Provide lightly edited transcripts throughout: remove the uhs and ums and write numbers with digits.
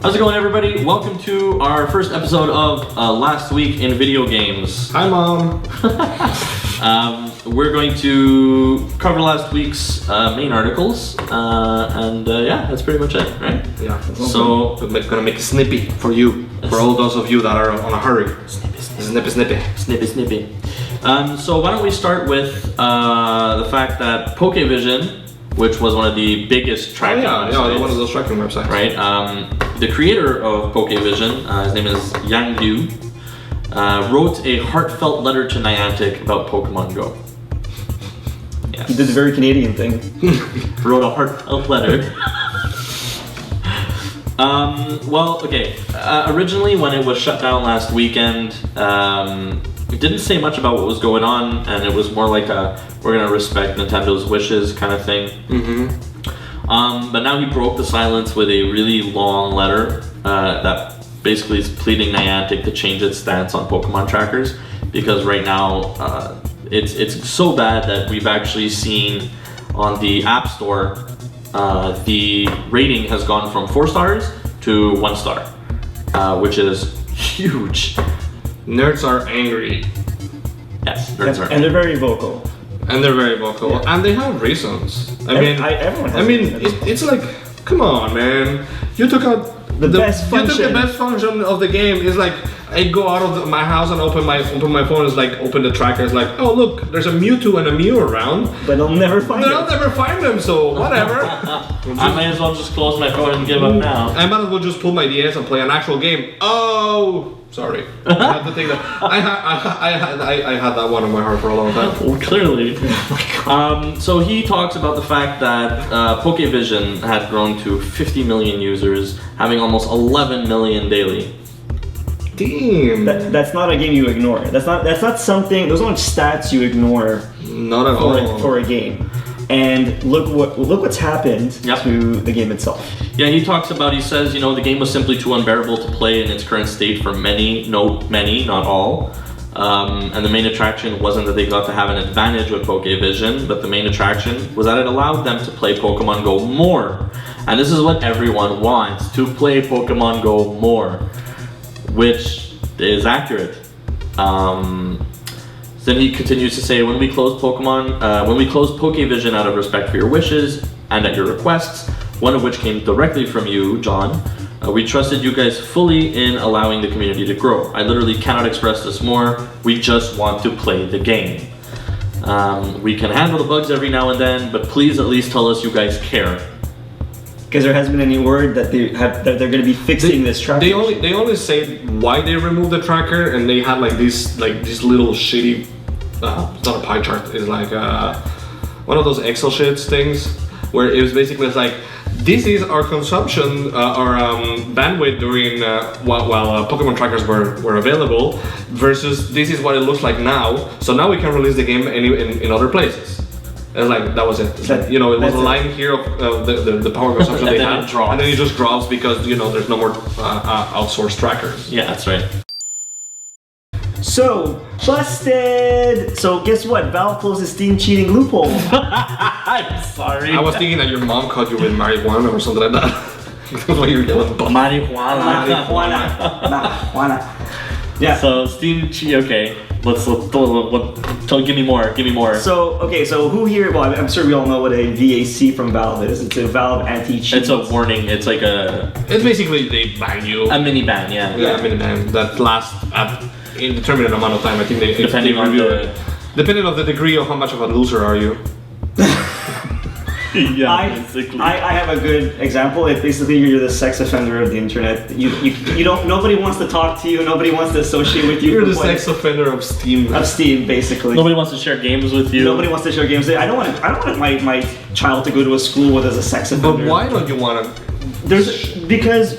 How's it going, everybody? Welcome to our first episode of Last Week in Video Games. Hi, Mom. We're going to cover last week's main articles, and yeah, that's pretty much it, right? Yeah. So we're gonna make it snippy for you, for all those of you that are on a hurry. Snippy. So why don't we start with the fact that Pokevision, which was one of the biggest tracking websites, one of those tracking websites, right? The creator of Pokevision, his name is Yang Liu, wrote a heartfelt letter to Niantic about Pokemon Go. Yes. He did the very Canadian thing. Wrote a heartfelt letter. Well, okay. Originally, when it was shut down last weekend, it didn't say much about what was going on, and it was more like a "we're gonna respect Nintendo's wishes" kind of thing. But now he broke the silence with a really long letter that basically is pleading Niantic to change its stance on Pokemon trackers, because right now it's so bad that we've actually seen on the App Store the rating has gone from 4 stars to 1 star, which is huge. Nerds are angry. Yes, nerds are. And they're very vocal. And they're very vocal, Yeah. and they have reasons. Everyone has It's like, come on, man. You took out the best function. You took the best function of the game. It's like I go out of my house and open my phone. It's like open the tracker. It's like, oh look, there's a Mewtwo and a Mew around. But I'll never find I'll never find them. So whatever. I may as well just close my phone and give up now. I might as well just pull my DS and play an actual game. Oh, sorry. I have to take that. I had that one in my heart for a long time. Well, clearly. So he talks about the fact that Pokevision had grown to 50 million users, having almost 11 million daily. Damn. That's not a game you ignore. That's not something. Those aren't stats you ignore. Not at all. For a game. And look what's happened to the game itself. Yeah, he says, the game was simply too unbearable to play in its current state for many, not all. And the main attraction wasn't that they got to have an advantage with Pokevision, but the main attraction was that it allowed them to play Pokemon Go more. And this is what everyone wants, to play Pokemon Go more, which is accurate. Then he continues to say, when we closed Pokevision out of respect for your wishes and at your requests, one of which came directly from you, John, we trusted you guys fully in allowing the community to grow. I literally cannot express this more. We just want to play the game. We can handle the bugs every now and then, but please at least tell us you guys care. Because there hasn't been any word that they're going to be fixing this tracker. They only say why they removed the tracker, and they had these little shitty. It's not a pie chart. It's like one of those Excel sheets things where it was basically like, this is our consumption, our bandwidth during while Pokemon trackers were available, versus this is what it looks like now. So now we can release the game in other places. And that was it. It was a line here of the power consumption they had, and then it just drops because there's no more outsourced trackers. Yeah, that's right. So, busted! So guess what? Valve closes Steam cheating loophole. I'm sorry. I was thinking that your mom caught you with marijuana or something like that. That's what you were yelling. Marijuana. Yeah. So Steam cheat. Okay. Let's give me more. So who here? Well, I'm sure we all know what a VAC from Valve is. It's a Valve anti-cheat. It's a warning. It's like It's basically they ban you. A mini ban, yeah. Yeah, a mini ban that lasts an indeterminate amount of time. I think depending on the degree of how much of a loser are you. Yeah, basically. I have a good example. It's basically you're the sex offender of the internet. You don't. Nobody wants to talk to you. Nobody wants to associate with you. You're the sex offender of Steam. Of Steam, basically. Nobody wants to share games with you. Nobody wants to share games. I don't want my child to go to a school with as a sex offender. But why don't you want to? Because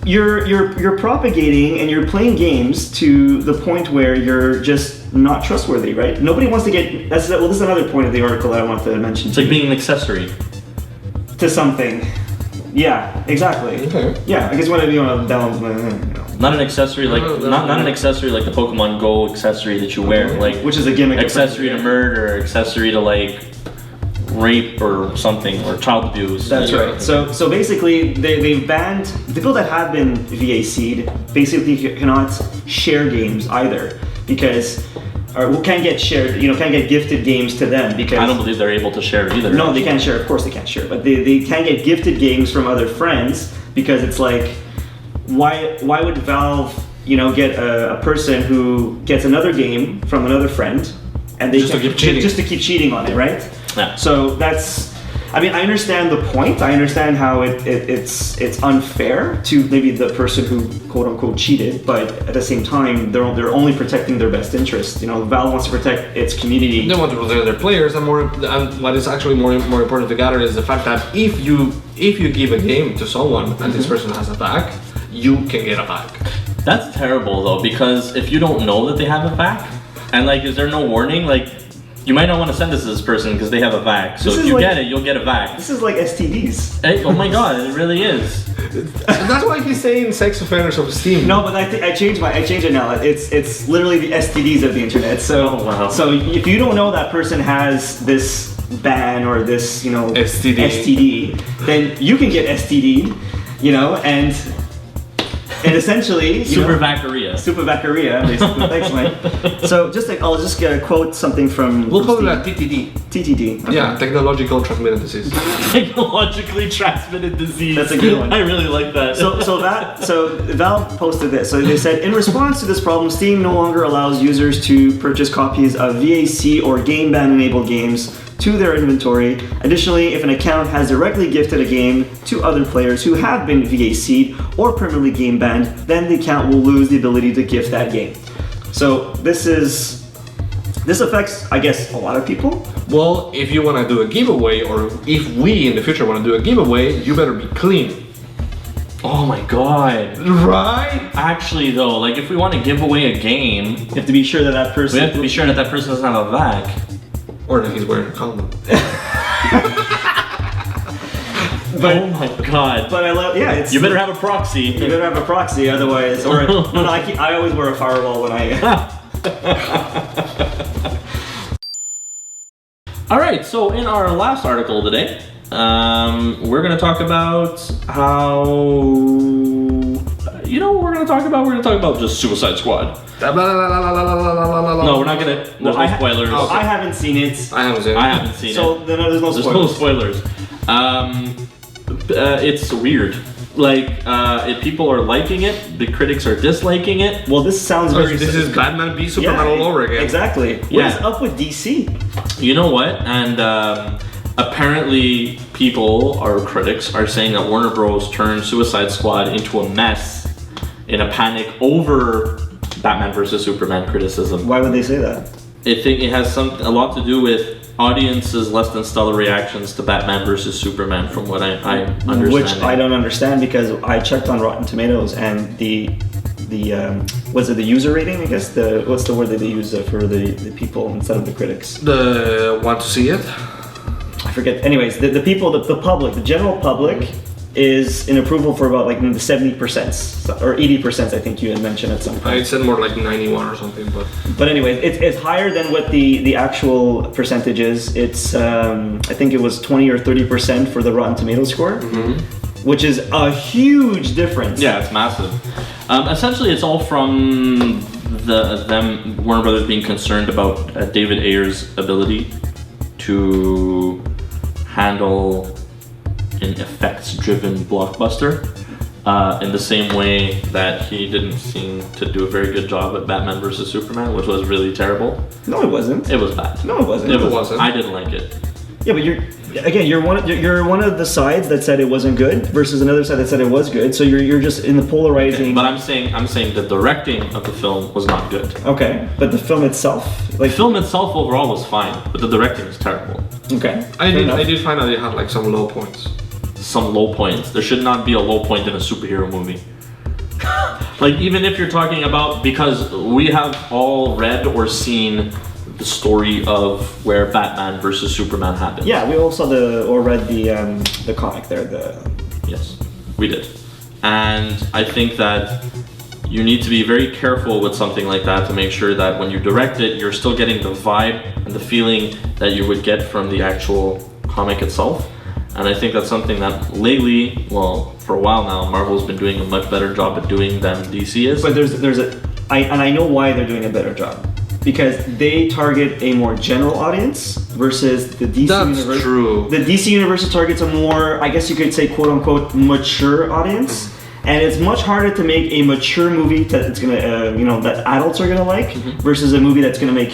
you're propagating and you're playing games to the point where you're just not trustworthy, right? Nobody wants to get. This is another point of the article that I want to mention. It's like being an accessory to something. Yeah, exactly. Okay. Yeah, I guess whatever you want to download. Not an accessory like not an accessory like the Pokemon Go accessory that you wear, like which is a gimmick. Accessory to murder, accessory to rape or something, or child abuse. That's right. So basically, they've banned the people that have been VAC'd basically cannot share games either, because or can't get shared, can't get gifted games to them, because I don't believe they're able to share either. No, they can't share. Of course, they can't share, but they can't get gifted games from other friends, because it's like, why would Valve get a person who gets another game from another friend, and they just to keep cheating on it, right? Yeah. So that's, I mean, I understand the point. I understand how it's unfair to maybe the person who quote unquote cheated, but at the same time, they're only protecting their best interest. Valve wants to protect its community. They want to protect their players, and what is actually more important to gather is the fact that if you give a game to someone and this person has a back, you can get a back. That's terrible though, because if you don't know that they have a back, and is there no warning? You might not want to send this to this person because they have a vac. So if you get it, you'll get a vac. This is like STDs. Hey, oh my god, it really is. That's why he's saying sex offenders of Steam. No, but I changed it now. It's literally the STDs of the internet. So wow. So if you don't know that person has this ban or this STD, then you can get STD'd, and essentially, Super Vaccaria, basically. Thanks, Mike. So I'll just quote something from. We'll call it TTD. TTD. Okay. Yeah, technological transmitted disease. Technologically transmitted disease. That's a good one. I really like that. So Valve posted this. So they said, in response to this problem, Steam no longer allows users to purchase copies of VAC or game ban enabled games to their inventory. Additionally, if an account has directly gifted a game to other players who have been VAC'd or permanently game banned, then the account will lose the ability to gift that game. So this affects, I guess, a lot of people. Well, if you want to do a giveaway, or if we in the future want to do a giveaway, you better be clean. Oh my god. Right? Actually though, if we want to give away a game, You have to be sure that person. we have to be sure that person doesn't have a vac. Or that he's wearing a condom. Oh my god. But I love, it's. You better have a proxy. You better have a proxy, otherwise. Or I always wear a firewall when I. All right. So in our last article today, we're going to talk about how. We're going to talk about just Suicide Squad. No, we're not gonna. There's no spoilers. I haven't seen it. I haven't seen it. So then there's no spoilers. There's no spoilers. It's weird. If people are liking it, the critics are disliking it. Well, this sounds very. This is Batman v Superman all over again. Exactly. What is up with DC? You know what? And apparently, people or critics are saying that Warner Bros. Turned Suicide Squad into a mess in a panic over Batman vs Superman criticism. Why would they say that? I think it has a lot to do with audiences' less than stellar reactions to Batman vs Superman, from what I understand. Which I don't understand, because I checked on Rotten Tomatoes and the was it the user rating? I guess what's the word that they use for the people instead of the critics? The want to see it? I forget. Anyways, the people, the public, the general public is in approval for about the 70% or 80%. I think you had mentioned at some point. I said more like 91 or something, but anyways, it's higher than what the actual percentage is. It's I think it was 20 or 30% for the Rotten Tomatoes score, which is a huge difference. Yeah, it's massive. Essentially, it's all from them Warner Brothers being concerned about David Ayer's ability to handle an effects-driven blockbuster, in the same way that he didn't seem to do a very good job at Batman vs Superman, which was really terrible. No, it wasn't. It was bad. No, it wasn't. It wasn't. I didn't like it. Yeah, but you're one of the sides that said it wasn't good versus another side that said it was good. So you're just in the polarizing. Okay, but I'm saying the directing of the film was not good. Okay, but the film itself, the film itself overall was fine, but the directing is terrible. Okay, I did find out it had some low points. Some low points. There should not be a low point in a superhero movie. Even if you're talking about, because we have all read or seen the story of where Batman versus Superman happened. Yeah, we all saw read the comic there. Yes, we did. And I think that you need to be very careful with something like that to make sure that when you direct it, you're still getting the vibe and the feeling that you would get from the actual comic itself. And I think that's something that lately, well, for a while now, Marvel's been doing a much better job at doing than DC is. But I know why they're doing a better job. Because they target a more general audience versus the DC universe. That's true. The DC universe targets a more, I guess you could say, quote unquote, mature audience. And it's much harder to make a mature movie that it's gonna, that adults are gonna like, versus a movie that's gonna make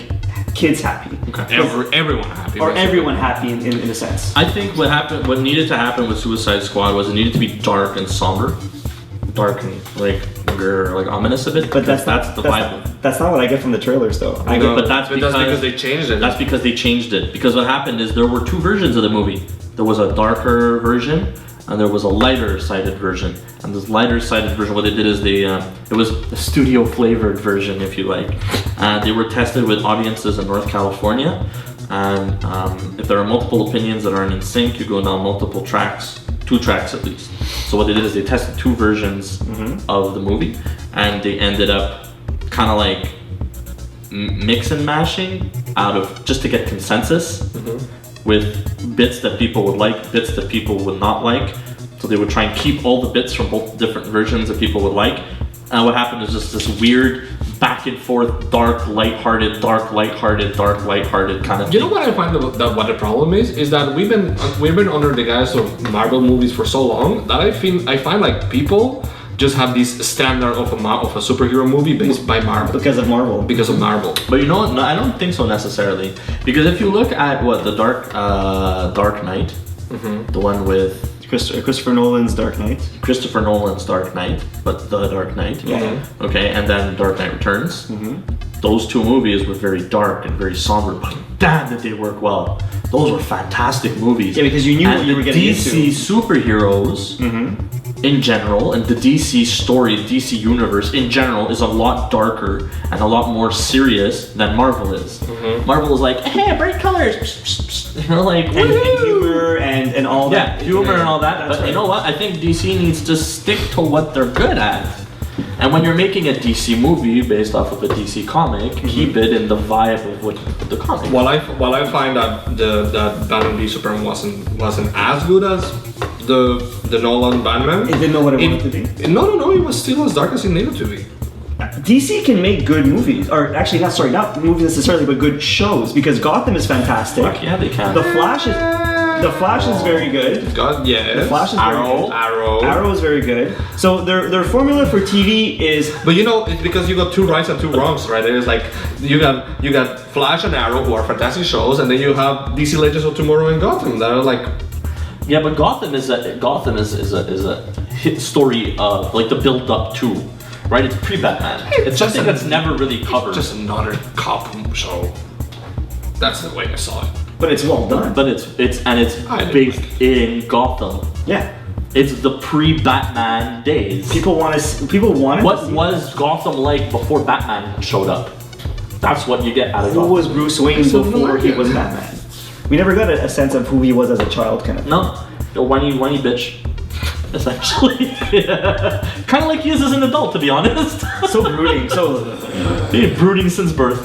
kids happy. Okay. Everyone happy. Or basically. everyone happy in a sense. I think what needed to happen with Suicide Squad was it needed to be dark and somber. Dark and like ominous a bit. But that's the vibe. That's not what I get from the trailers, though. But that's because they changed it. That's because they changed it. Because what happened is there were two versions of the movie. There was a darker version and there was a lighter-sided version. And this lighter-sided version, what they did is it was a studio-flavored version, if you like. And they were tested with audiences in North California. And if there are multiple opinions that aren't in sync, you go down multiple tracks. 2 tracks at least. So what they did is they tested 2 versions of the movie, and they ended up kind of like mix and mashing out of just to get consensus with bits that people would like, bits that people would not like. So they would try and keep all the bits from both different versions that people would like. And what happened is just this weird back and forth, dark, lighthearted kind of thing. You know what I find what the problem is that we've been under the guise of Marvel movies for so long that I find like people just have this standard of a superhero movie based by Marvel. Because of Marvel. But you know what? No, I don't think so necessarily. Because if you look at the Dark Knight, the one with Christopher Nolan's Dark Knight. Christopher Nolan's Dark Knight, but the Dark Knight. Yeah. Okay, and then Dark Knight Returns. Those 2 movies were very dark and very somber, but damn did they work well. Those were fantastic movies. Yeah, because you knew what you were getting into. DC superheroes in general, and the DC story, the DC universe in general, is a lot darker and a lot more serious than Marvel is. Marvel is like, hey, bright colors, like and humor and all that. Yeah, humor and all that. But you know what? I think DC needs to stick to what they're good at. And when you're making a DC movie based off of a DC comic, keep it in the vibe of what the comic. While I find that that Batman v Superman wasn't as good as the Nolan Batman. It didn't know what it wanted to be. No, it was still as dark as it needed to be. DC can make good movies, or actually, not movies necessarily, but good shows. Because Gotham is fantastic. Fuck yeah, they can. The Flash is very good. God, yeah. The Flash is Arrow. Arrow is very good. So their formula for TV is. But it's because you got 2 rights and 2 wrongs, right? It's like you got Flash and Arrow, who are fantastic shows, and then you have DC Legends of Tomorrow and Gotham that are like. Yeah, but Gotham is a hit story of like the build up to, right? It's pre-Batman. It's something that's never really covered. Just another cop show. That's the way I saw it. But it's well done. But it's based in Gotham. Yeah. It's the pre-Batman days. People want it. What was Gotham like before Batman showed up? That's what you get out of Gotham. Who was Bruce Wayne before he was Batman? We never got a sense of who he was as a child, kind of. No, the whiny bitch, essentially. Kind of like he is as an adult, to be honest. So brooding, Been brooding since birth.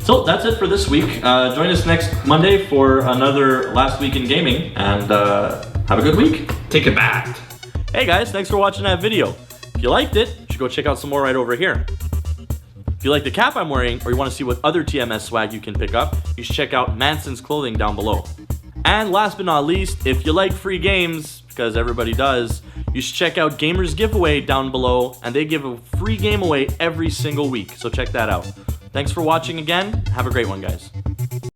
So that's it for this week. Join us next Monday for another Last Week in Gaming, and have a good week. Take it back. Hey guys, thanks for watching that video. If you liked it, you should go check out some more right over here. If you like the cap I'm wearing, or you want to see what other TMS swag you can pick up, you should check out Manson's clothing down below. And last but not least, if you like free games, because everybody does, you should check out Gamers Giveaway down below, and they give a free game away every single week, so check that out. Thanks for watching again. Have a great one, guys.